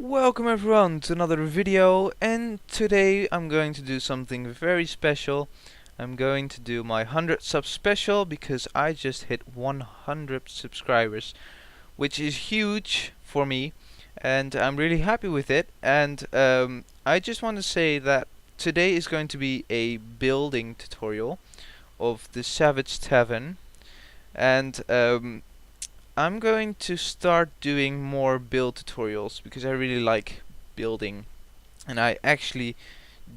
Welcome everyone to another video, and today I'm going to do something very special. I'm going to do my 100 sub special because I just hit 100 subscribers, which is huge for me, and I'm really happy with it. And I just want to say that today is going to be a building tutorial of the Savage Tavern, and I'm going to start doing more build tutorials because I really like building, and I actually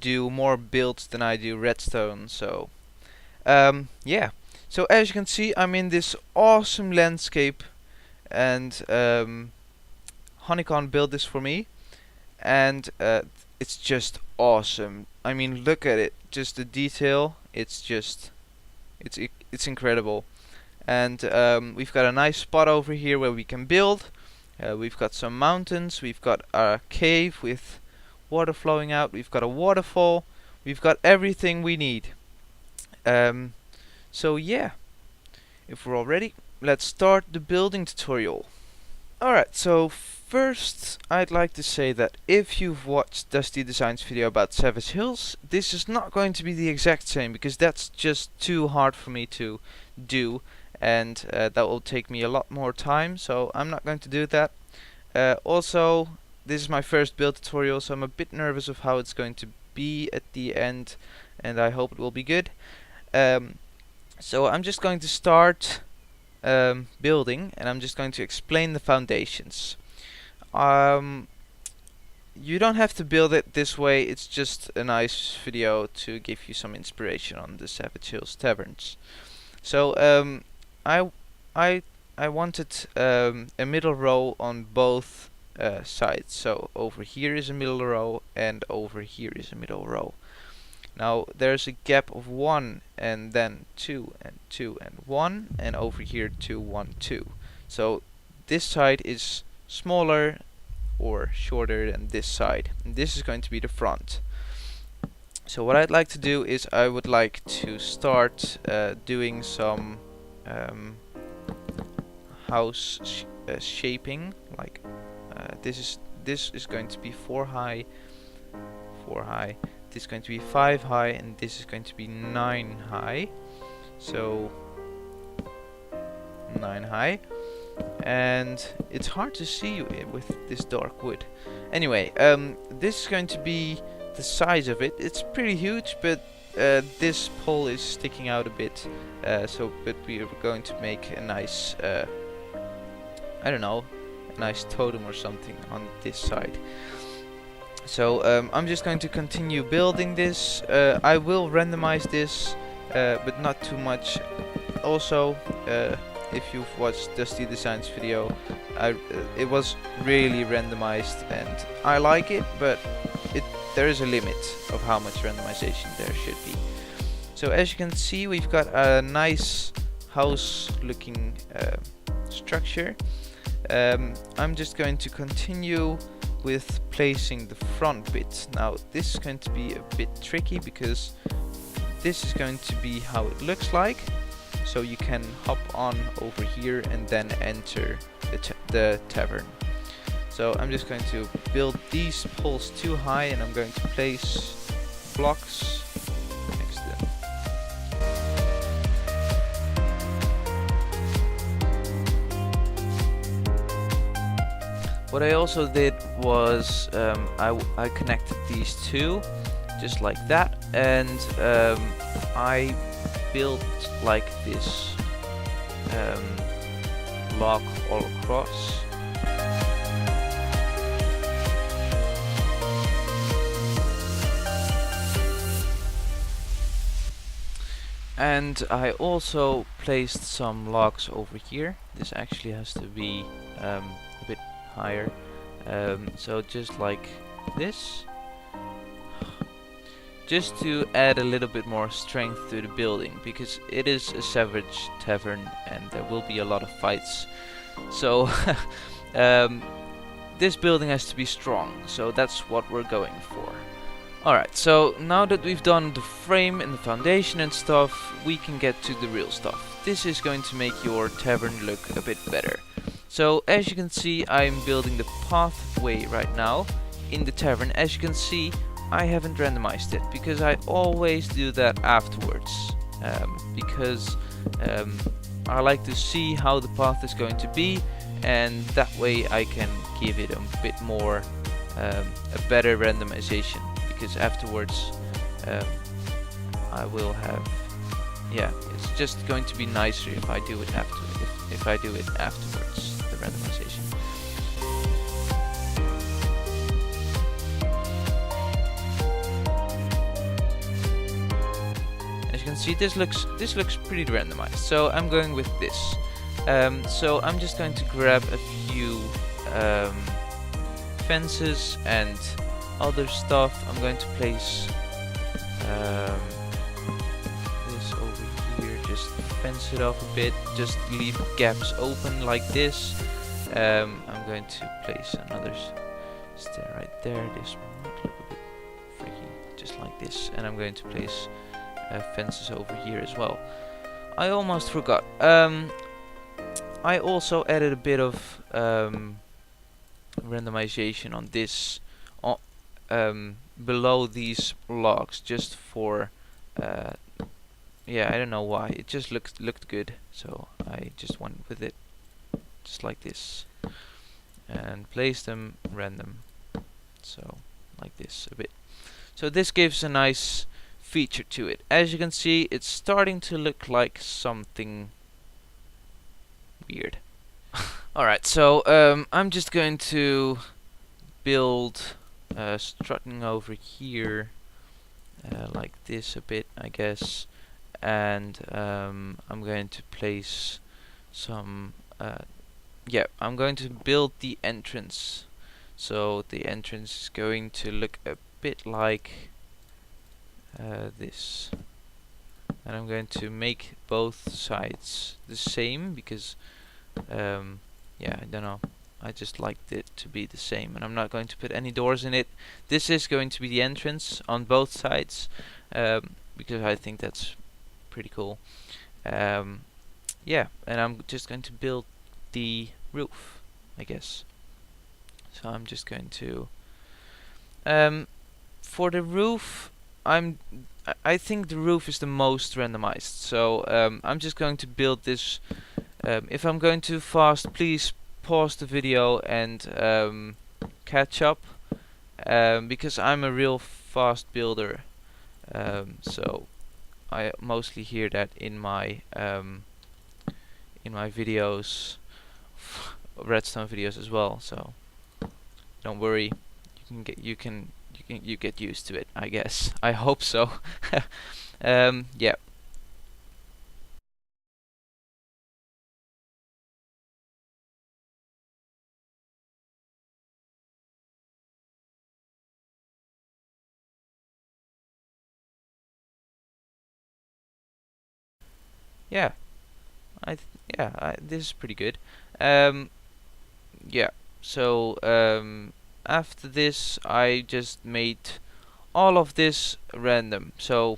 do more builds than I do redstone. So yeah, so as you can see, I'm in this awesome landscape, and Honnicon built this for me, and it's just awesome. I mean, look at it, just the detail. It's incredible. And we've got a nice spot over here where we can build. We've got some mountains, we've got a cave with water flowing out, we've got a waterfall, we've got everything we need. So yeah, if we're all ready, let's start the building tutorial. Alright, so first I'd like to say that if you've watched Dusty Design's video about Savage Hills, this is not going to be the exact same because that's just too hard for me to do, and that will take me a lot more time, so I'm not going to do that. Also, this is my first build tutorial, so I'm a bit nervous of how it's going to be at the end, and I hope it will be good. So I'm just going to start building, and I'm just going to explain the foundations. You don't have to build it this way, it's just a nice video to give you some inspiration on the Savage Hills Taverns. So I wanted a middle row on both sides. So over here is a middle row, and over here is a middle row. Now there's a gap of 1, and then 2 and 2 and 1, and over here 2 1 2. So this side is smaller or shorter than this side, and this is going to be the front. So what I'd like to do is I would like to start doing some house shaping. Like this is going to be 4 high, 4 high. This is going to be 5 high, and this is going to be 9 high. So 9 high, and it's hard to see with this dark wood. Anyway, this is going to be the size of it. It's pretty huge, but this pole is sticking out a bit. But we are going to make a nice, I don't know, a nice totem or something on this side. So I'm just going to continue building this. I will randomize this, but not too much. Also, if you've watched Dusty Design's video, it was really randomized, and I like it, but there is a limit of how much randomization there should be. So as you can see, we've got a nice house looking structure. I'm just going to continue with placing the front bit. Now this is going to be a bit tricky because this is going to be how it looks like. So you can hop on over here and then enter the tavern. So I'm just going to build these poles too high, and I'm going to place blocks next to them. What I also did was I connected these two just like that, and I built like this block all across. And I also placed some logs over here. This actually has to be a bit higher. So just like this. Just to add a little bit more strength to the building, because it is a savage tavern and there will be a lot of fights. So this building has to be strong, so that's what we're going for. Alright, so now that we've done the frame and the foundation and stuff, we can get to the real stuff. This is going to make your tavern look a bit better. So as you can see, I'm building the pathway right now in the tavern. As you can see, I haven't randomized it because I always do that afterwards, because I like to see how the path is going to be, and that way I can give it a bit more a better randomization, because afterwards I will have, yeah, it's just going to be nicer if I do it if I do it afterwards, the randomization. As you can see, this looks pretty randomized, so I'm going with this. So I'm just going to grab a few fences and other stuff. I'm going to place this over here, just fence it off a bit, just leave gaps open like this. I'm going to place another stair right there. This might look a bit freaky, just like this, and I'm going to place fences over here as well. I almost forgot. I also added a bit of randomization on this, below these blocks, just for yeah, I don't know why. It just looked good, so I just went with it, just like this, and place them random, so like this a bit. So this gives a nice feature to it. As you can see, it's starting to look like something weird. Alright, so I'm just going to build strutting over here like this a bit, I guess, and I'm going to place some yeah, I'm going to build the entrance, so the entrance is going to look a bit like this, and I'm going to make both sides the same because yeah, I don't know, I just liked it to be the same, and I'm not going to put any doors in it. This is going to be the entrance on both sides, because I think that's pretty cool. Yeah, and I'm just going to build the roof, I guess. So I'm just going to for the roof, I think the roof is the most randomized, so I'm just going to build this. If I'm going too fast, please pause the video and catch up, because I'm a real fast builder, so I mostly hear that in my videos, redstone videos as well. So don't worry, you get used to it, I guess. I hope so. Yeah. Yeah, this is pretty good. Yeah, so after this I just made all of this random. So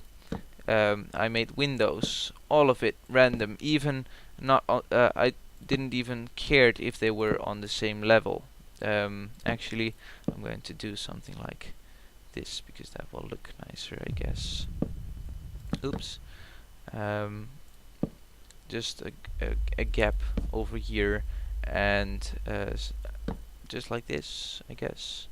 I made windows, all of it random, even not I didn't even care if they were on the same level. Actually, I'm going to do something like this because that will look nicer, I guess. Oops. Just a gap over here, and just like this, I guess.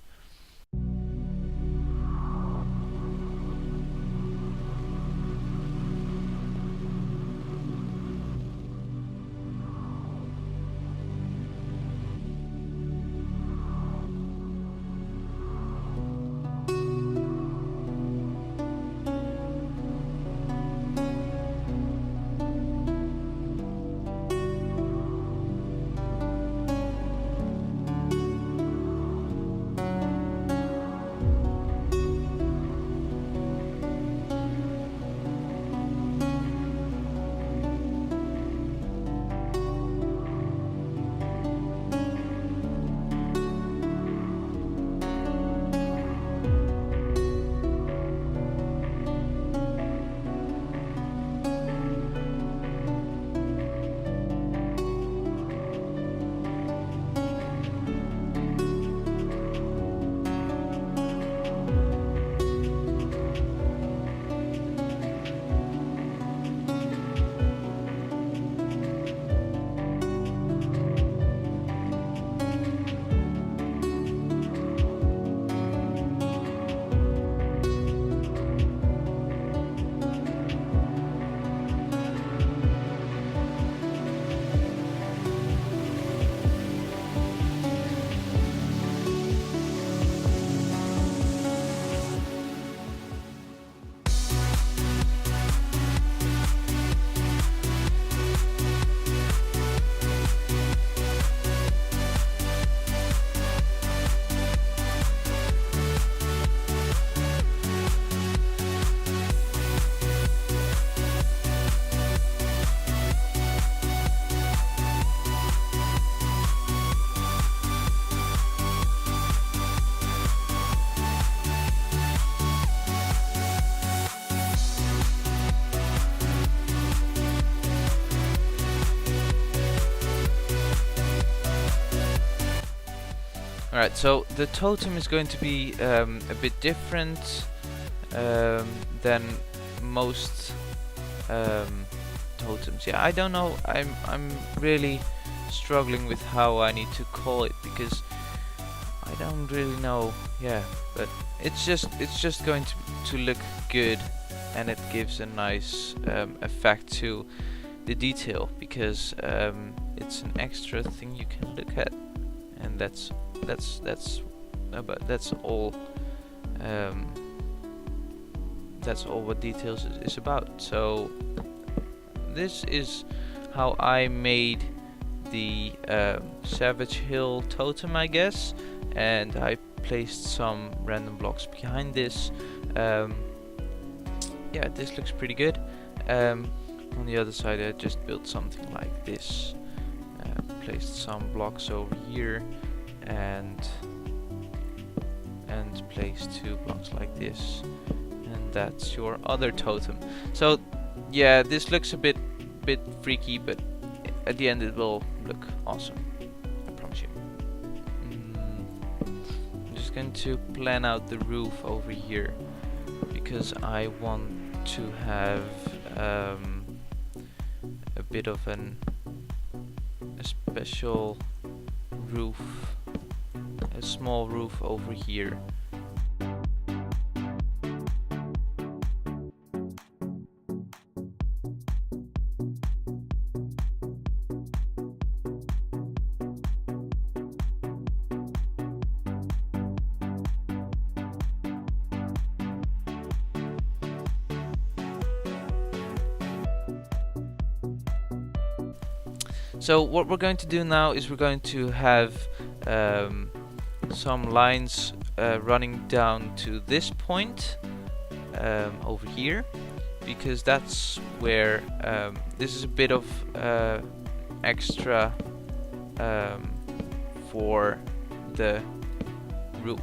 Alright, so the totem is going to be a bit different than most totems. Yeah, I don't know. I'm really struggling with how I need to call it, because I don't really know. Yeah, but it's just going to look good, and it gives a nice effect to the detail, because it's an extra thing you can look at, and that's all. That's all what details is about. So this is how I made the Savage Hill totem, I guess, and I placed some random blocks behind this. Yeah, this looks pretty good. On the other side, I just built something like this. Placed some blocks over here, and placed 2 blocks like this, and that's your other totem. So yeah, this looks a bit freaky, but at the end it will look awesome, I promise you. I'm just going to plan out the roof over here, because I want to have a bit of a special roof, a small roof over here. So what we're going to do now is we're going to have some lines running down to this point over here, because that's where this is a bit of extra for the roof.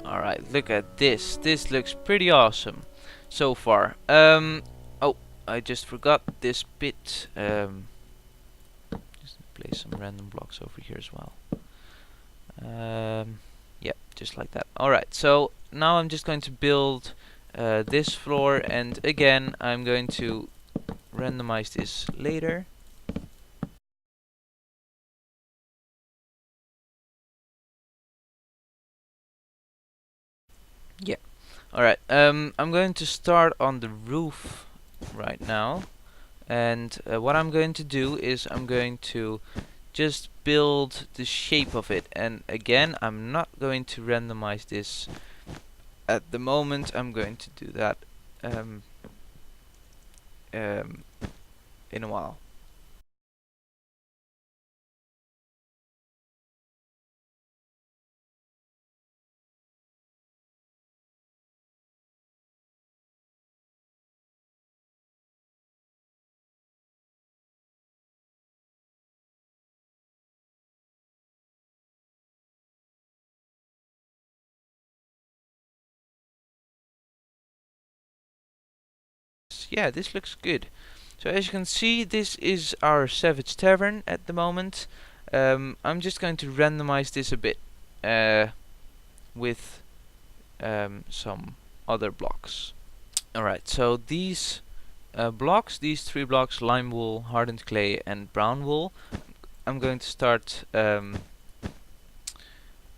Alright, look at this. This looks pretty awesome so far. Oh, I just forgot this bit. Just place some random blocks over here as well. Yeah, just like that. Alright, so now I'm just going to build this floor, and again I'm going to randomize this later. Yeah. Alright, I'm going to start on the roof right now, and what I'm going to do is I'm going to just build the shape of it, and again I'm not going to randomize this at the moment. I'm going to do that in a while. Yeah, this looks good. So as you can see, this is our Savage Tavern at the moment. I'm just going to randomize this a bit with some other blocks. Alright, so these blocks, these 3 blocks, lime wool, hardened clay and brown wool, I'm going to start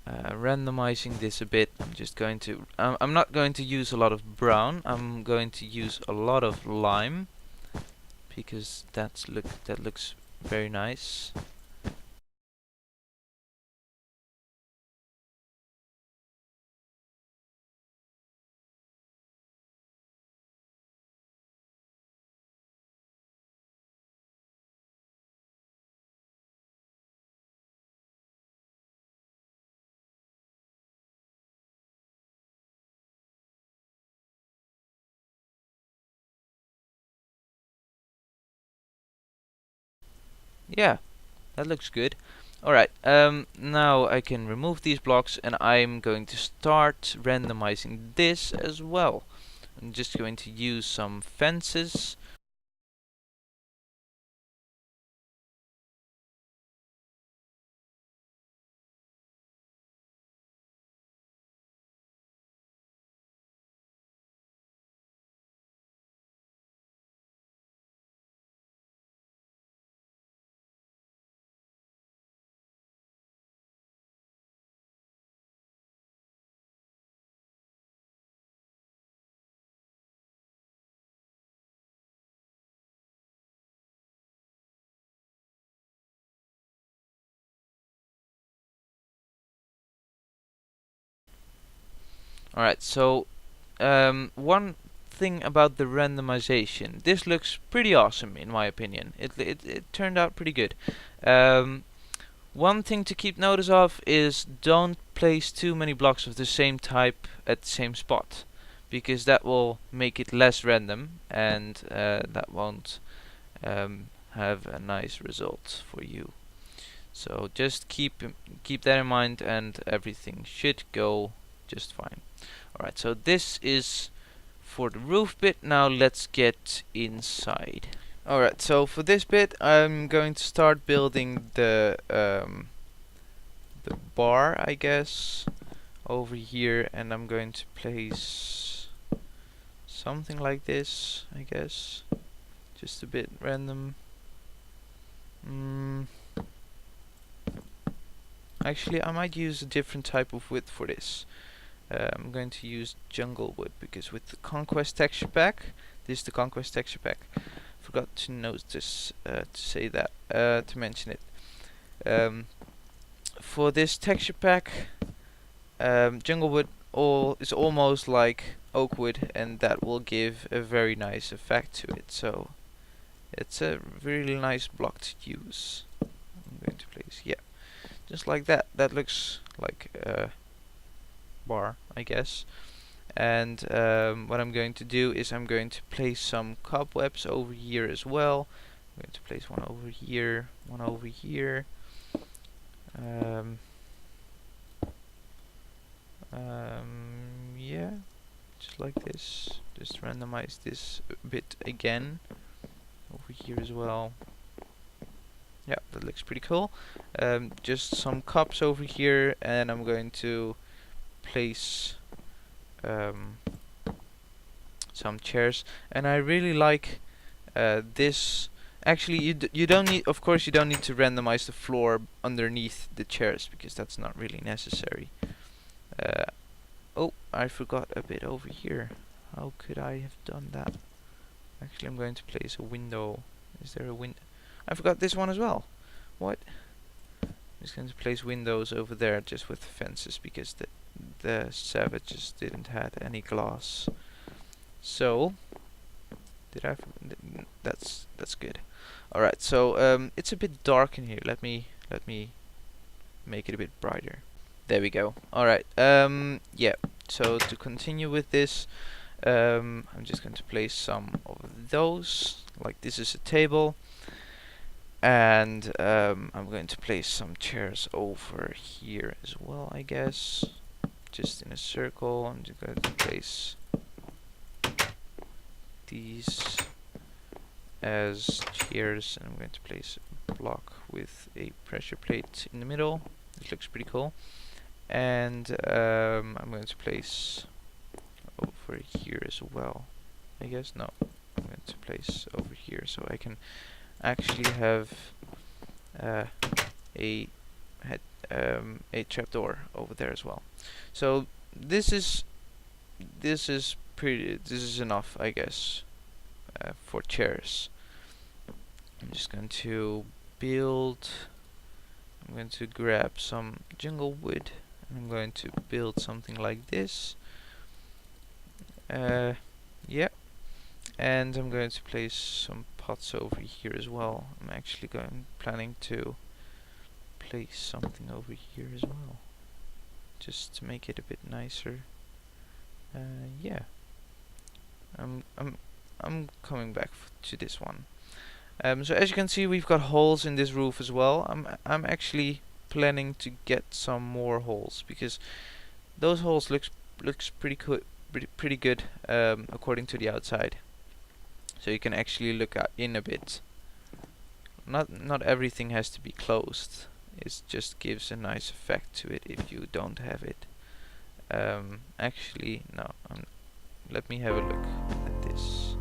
randomizing this a bit. I'm just going to I'm not going to use a lot of brown, I'm going to use a lot of lime because that looks very nice. Yeah, that looks good. Alright, now I can remove these blocks and I'm going to start randomizing this as well. I'm just going to use some fences. Alright, so one thing about the randomization. This looks pretty awesome in my opinion. It turned out pretty good. One thing to keep notice of is don't place too many blocks of the same type at the same spot, because that will make it less random and that won't have a nice result for you. So just keep that in mind and everything should go just fine. Alright, so this is for the roof bit. Now let's get inside. Alright, so for this bit I'm going to start building the bar, I guess, over here, and I'm going to place something like this, I guess. Just a bit random. Actually, I might use a different type of wood for this. I'm going to use jungle wood because with the Conquest texture pack, this is the Conquest texture pack. Forgot to notice to say that, to mention it. For this texture pack, jungle wood is almost like oak wood, and that will give a very nice effect to it. So it's a really nice block to use. I'm going to place, yeah, just like that. That looks like a bar, I guess. And what I'm going to do is I'm going to place some cobwebs over here as well. I'm going to place one over here, one over here. Yeah, just like this. Just randomize this a bit again over here as well. Yeah, that looks pretty cool. Just some cups over here, and I'm going to place some chairs. And I really like this. Actually, you don't need, of course, you don't need to randomize the floor underneath the chairs because that's not really necessary. Oh, I forgot a bit over here. How could I have done that? Actually, I'm going to place a window. Is there a window? I forgot this one as well. What? I'm just going to place windows over there just with fences because the savages didn't have any glass. So Did I? That's good. All right. So it's a bit dark in here. Let me make it a bit brighter. There we go. All right. Yeah. So to continue with this, I'm just going to place some of those. Like this is a table, and I'm going to place some chairs over here as well, I guess. Just in a circle. I'm just going to place these as chairs, and I'm going to place a block with a pressure plate in the middle. This looks pretty cool. And I'm going to place over here as well, I guess. No, I'm going to place over here so I can actually have a trapdoor over there as well. So this is enough, I guess, for chairs. I'm just going to build. I'm going to grab some jungle wood. I'm going to build something like this. Yeah, and I'm going to place some pots over here as well. I'm actually planning to place something over here as well, just to make it a bit nicer. Yeah, I'm coming back to this one. So as you can see, we've got holes in this roof as well. I'm actually planning to get some more holes, because those holes looks pretty good according to the outside. So you can actually look in a bit. Not everything has to be closed. It just gives a nice effect to it if you don't have it. Actually, no. Let me have a look at this.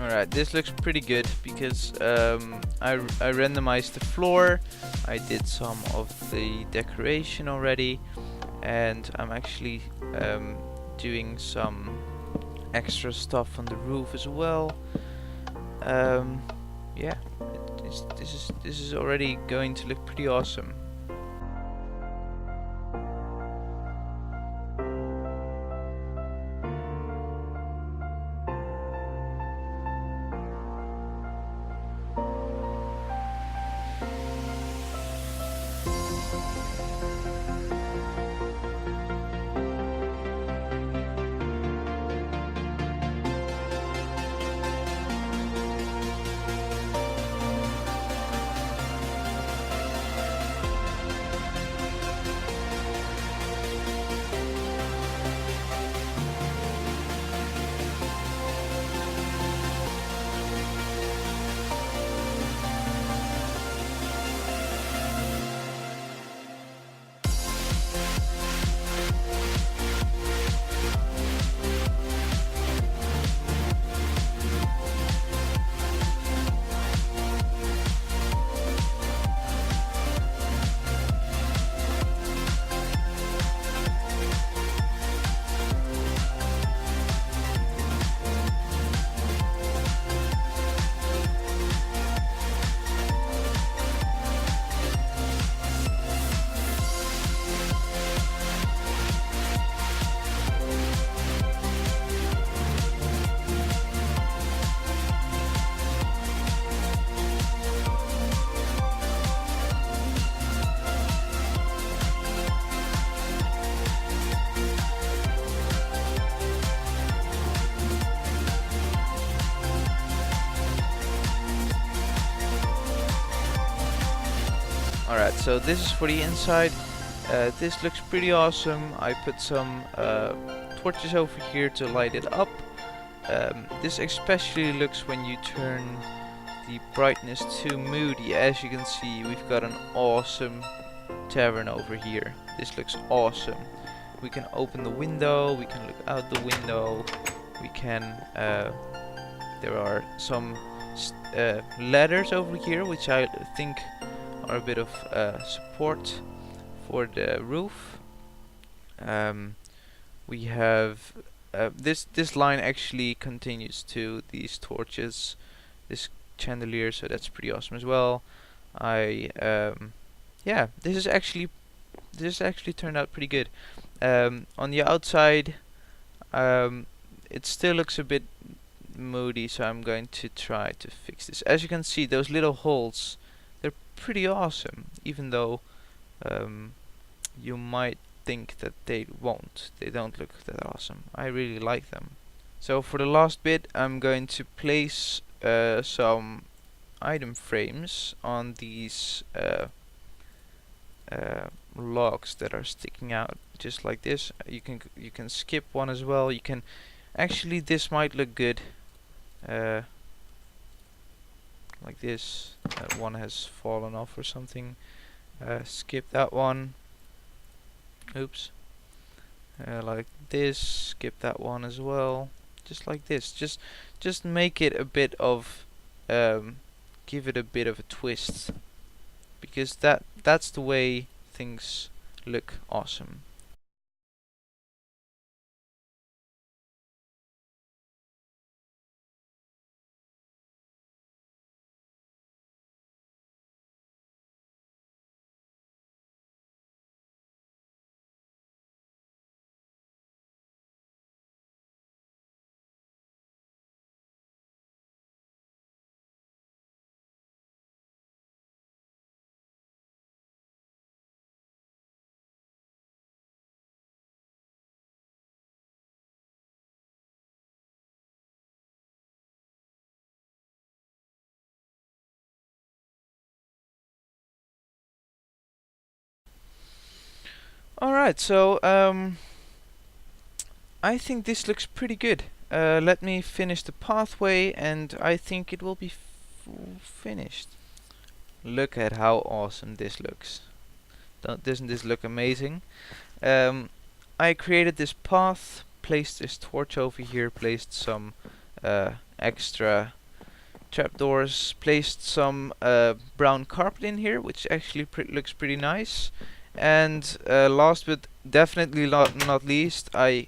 Alright, this looks pretty good because I randomized the floor, I did some of the decoration already, and I'm actually doing some extra stuff on the roof as well. Yeah, this is already going to look pretty awesome. Alright, so this is for the inside. This looks pretty awesome. I put some torches over here to light it up. This especially looks when you turn the brightness to moody. As you can see, we've got an awesome tavern over here. This looks awesome. We can open the window, we can look out the window, we can there are some ladders over here which I think are a bit of support for the roof. We have this line actually continues to these torches, this chandelier, so that's pretty awesome as well. Yeah, this is actually turned out pretty good. On the outside, it still looks a bit moody, so I'm going to try to fix this. As you can see, those little holes, they're pretty awesome, even though you might think that they don't look that awesome. I really like them. So for the last bit, I'm going to place some item frames on these logs that are sticking out, just like this. You can skip one as well. You can actually, this might look good like this. That one has fallen off or something. Skip that one. Oops. Like this. Skip that one as well. Just like this. Just make it a bit of give it a bit of a twist, because that's the way things look awesome. Alright, so I think this looks pretty good. Let me finish the pathway and I think it will be finished. Look at how awesome this looks. Doesn't this look amazing? I created this path, placed this torch over here, placed some extra trapdoors, placed some brown carpet in here, which actually looks pretty nice. And last but definitely not least, I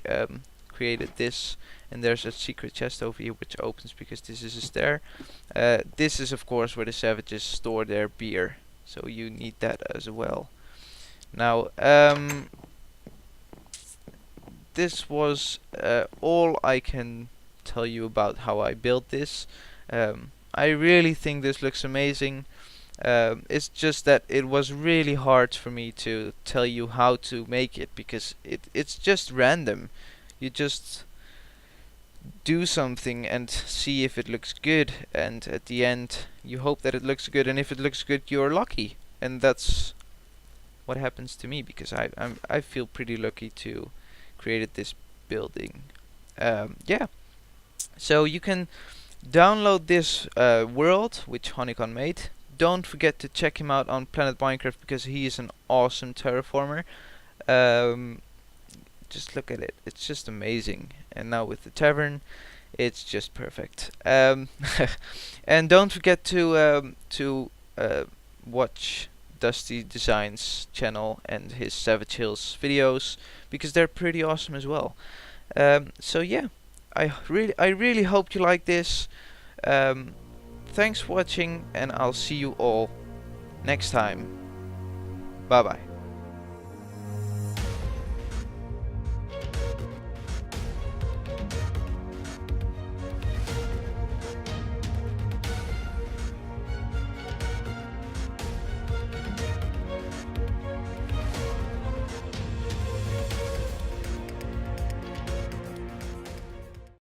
created this, and there's a secret chest over here which opens because this is a stair. This is of course where the savages store their beer, so you need that as well. Now this was all I can tell you about how I built this. I really think this looks amazing. It's just that it was really hard for me to tell you how to make it, because it's just random. You just do something and see if it looks good, and at the end you hope that it looks good, and if it looks good you're lucky. And that's what happens to me, because I feel pretty lucky to created this building. Yeah, so you can download this world which Honnicon made. Don't forget to check him out on Planet Minecraft, because he is an awesome terraformer. Just look at it, it's just amazing. And now with the tavern, it's just perfect. And don't forget to watch Dusty Designs channel and his Savage Hills videos, because they're pretty awesome as well. So yeah, I really hope you like this. Thanks for watching, and I'll see you all next time. Bye bye.